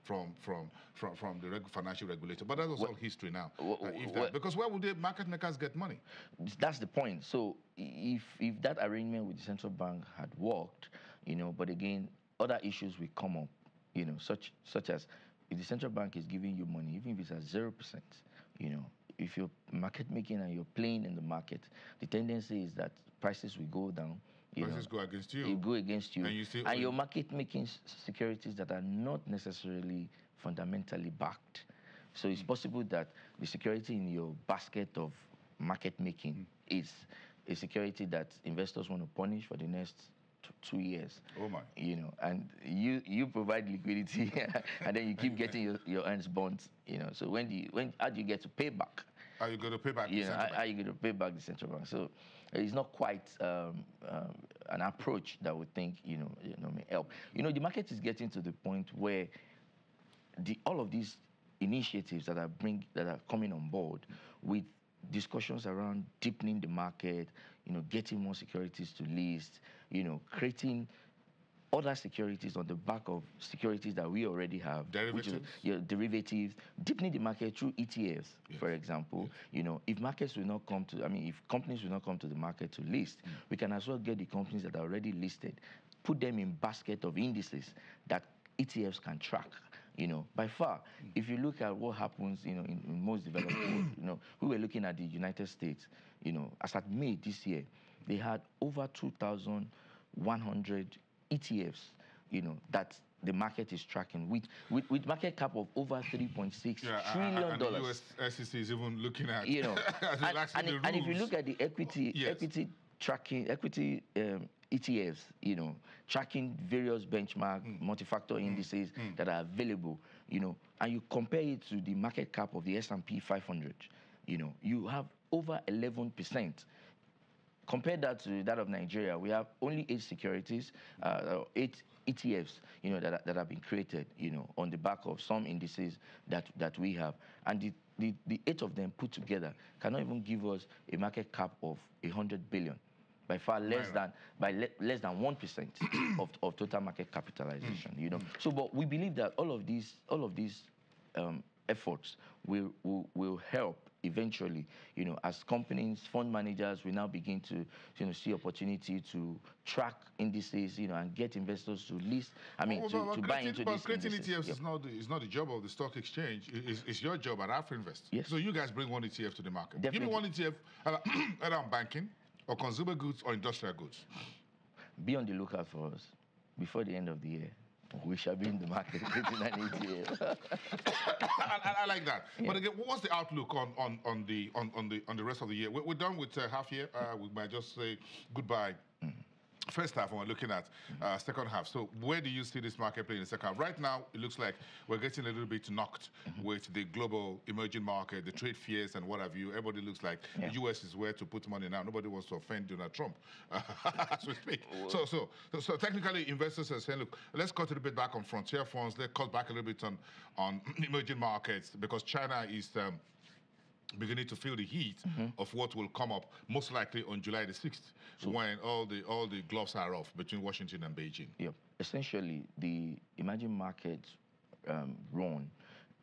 from the financial regulator. But that was all history now. Because where would the market makers get money? That's the point. So if that arrangement with the central bank had worked, but again, other issues will come up, such as if the central bank is giving you money, even if it's at 0%, if you're market making and you're playing in the market, the tendency is that prices will go down. Prices go against you. It go against you. And you're market making securities that are not necessarily fundamentally backed. So it's possible that the security in your basket of market making is a security that investors want to punish for the next 2 years. Oh my! And you provide liquidity, and then you keep getting your earnings bonds. So how do you get to pay back? Are you going to pay back the central bank? How are you going to pay back the central bank? So it's not quite an approach that we think may help. The market is getting to the point where all of these initiatives that are coming on board with discussions around deepening the market, getting more securities to list, creating other securities on the back of securities that we already have. Derivatives? Which is, derivatives, deepening the market through ETFs, for example. Yes. If markets will not come to, if companies will not come to the market to list, we can as well get the companies that are already listed, put them in basket of indices that ETFs can track. By far, if you look at what happens, in most developed world, we were looking at the United States, as at May this year, they had over 2,100 ETFs, that the market is tracking with market cap of over $3.6 trillion. And the US SEC is even looking at, and if you look at the equity tracking, ETFs, tracking various benchmark multi-factor indices that are available, and you compare it to the market cap of the S&P 500, you have over 11%. Compare that to that of Nigeria, we have only 8 securities, 8 ETFs, that have been created, on the back of some indices that we have, and the 8 of them put together cannot even give us a market cap of 100 billion. By far less than less than 1% of total market capitalization. So, but we believe that all of these efforts will help eventually. As companies, fund managers will now begin to see opportunity to track indices, and get investors to list. To buy into these creating indices. ETFs is not the job of the stock exchange. It's your job at AfriInvest. Yes. So you guys bring one ETF to the market. Definitely. Give me one ETF either on banking, or consumer goods, or industrial goods. Be on the lookout for us. Before the end of the year, we shall be in the market creating an ETF. I like that. Yeah. But again, what's the outlook on the rest of the year? We're done with half year. We might just say goodbye. First half, when we're looking at second half. So where do you see this market playing in the second half? Right now, it looks like we're getting a little bit knocked with the global emerging market, the trade fears and what have you. Everybody looks like the U.S. is where to put money now. Nobody wants to offend Donald Trump, as we speak. So technically, investors are saying, look, let's cut a little bit back on frontier funds. Let's cut back a little bit on emerging markets, because China is beginning to feel the heat of what will come up most likely on July the 6th, when all the gloves are off between Washington and Beijing. Yeah, essentially the emerging market run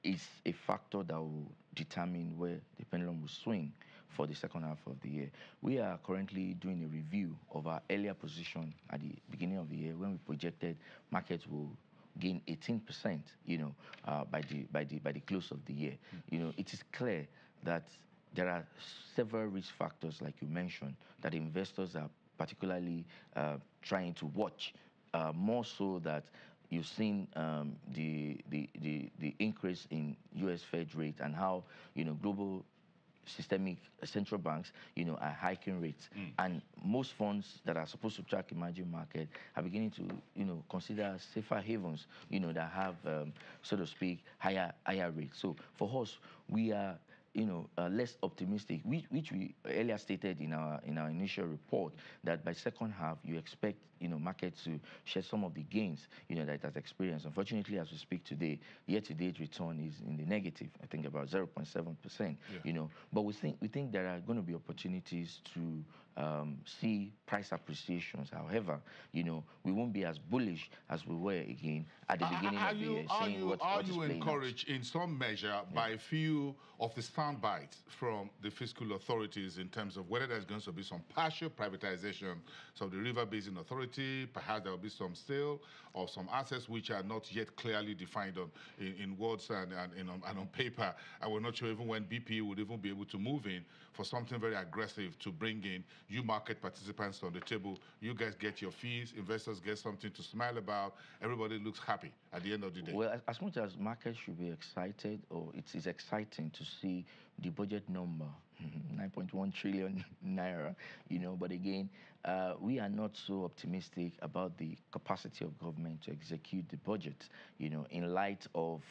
is a factor that will determine where the pendulum will swing for the second half of the year. We are currently doing a review of our earlier position at the beginning of the year, when we projected markets will gain 18%, by the close of the year. It is clear that there are several risk factors, like you mentioned, that investors are particularly trying to watch, more so that you've seen the increase in U.S. Fed rate, and how global systemic central banks are hiking rates, and most funds that are supposed to track emerging market are beginning to consider safer havens that have so to speak higher rates. So for us, we are less optimistic, which we earlier stated in our initial report, that by second half you expect markets to share some of the gains that it has experienced. Unfortunately, as we speak today, year-to-date return is in the negative. I think about 0.7%. But we think there are going to be opportunities to see price appreciations. However, we won't be as bullish as we were again at the beginning of the year. Are you encouraged in some measure by a few of the sound bites from the fiscal authorities in terms of whether there's going to be some partial privatization of the River Basin Authority, perhaps there will be some sale of some assets which are not yet clearly defined in words and on paper, and we're not sure even when BP would even be able to move in for something very aggressive to bring in you market participants on the table. You guys get your fees, investors get something to smile about, everybody looks happy at the end of the day. Well, as much as markets should be excited, or it is exciting to see the budget number, 9.1 trillion naira, but again, we are not so optimistic about the capacity of government to execute the budget, in light of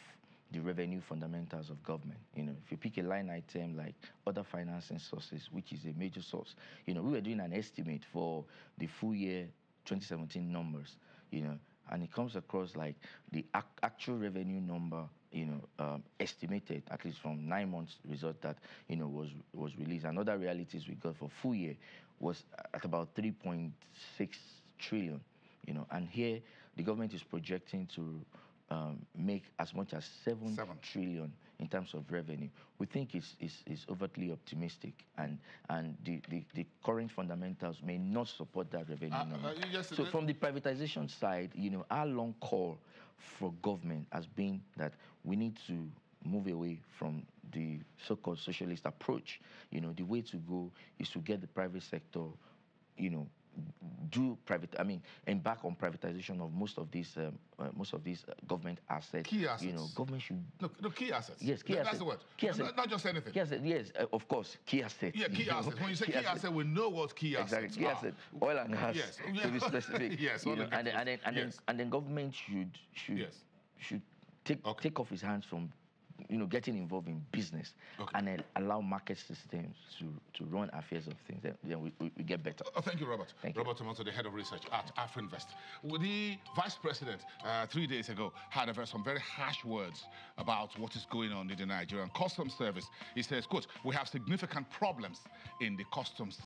the revenue fundamentals of government. If you pick a line item like other financing sources, which is a major source, we were doing an estimate for the full year 2017 numbers, and it comes across like the actual revenue number, estimated, at least from 9 months result that, was released. And other realities we got for full year was at about 3.6 trillion, and here the government is projecting to make as much as 7 trillion in terms of revenue. We think it's overtly optimistic, and the current fundamentals may not support that revenue number. So from the privatization side, our long call for government has been that we need to move away from the so-called socialist approach. The way to go is to get the private sector, embark on privatization of most of these government assets. Key assets. Government should key assets. Yes, key assets. That's the word. Key assets. Not just anything. Key assets. Yes, of course, key assets. Yeah, key assets. When you say key asset, we know what key assets are. Exactly, key assets. Oil and gas. Yes. To be specific. Yes. And then government should take off his hands from getting involved in business, and allow market systems to run affairs of things. Then we get better. Thank you, Robert. Robert Tomato, the head of research at Afrinvest. The vice president 3 days ago had some very harsh words about what is going on in the Nigerian Customs Service. He says, quote, "We have significant problems in the customs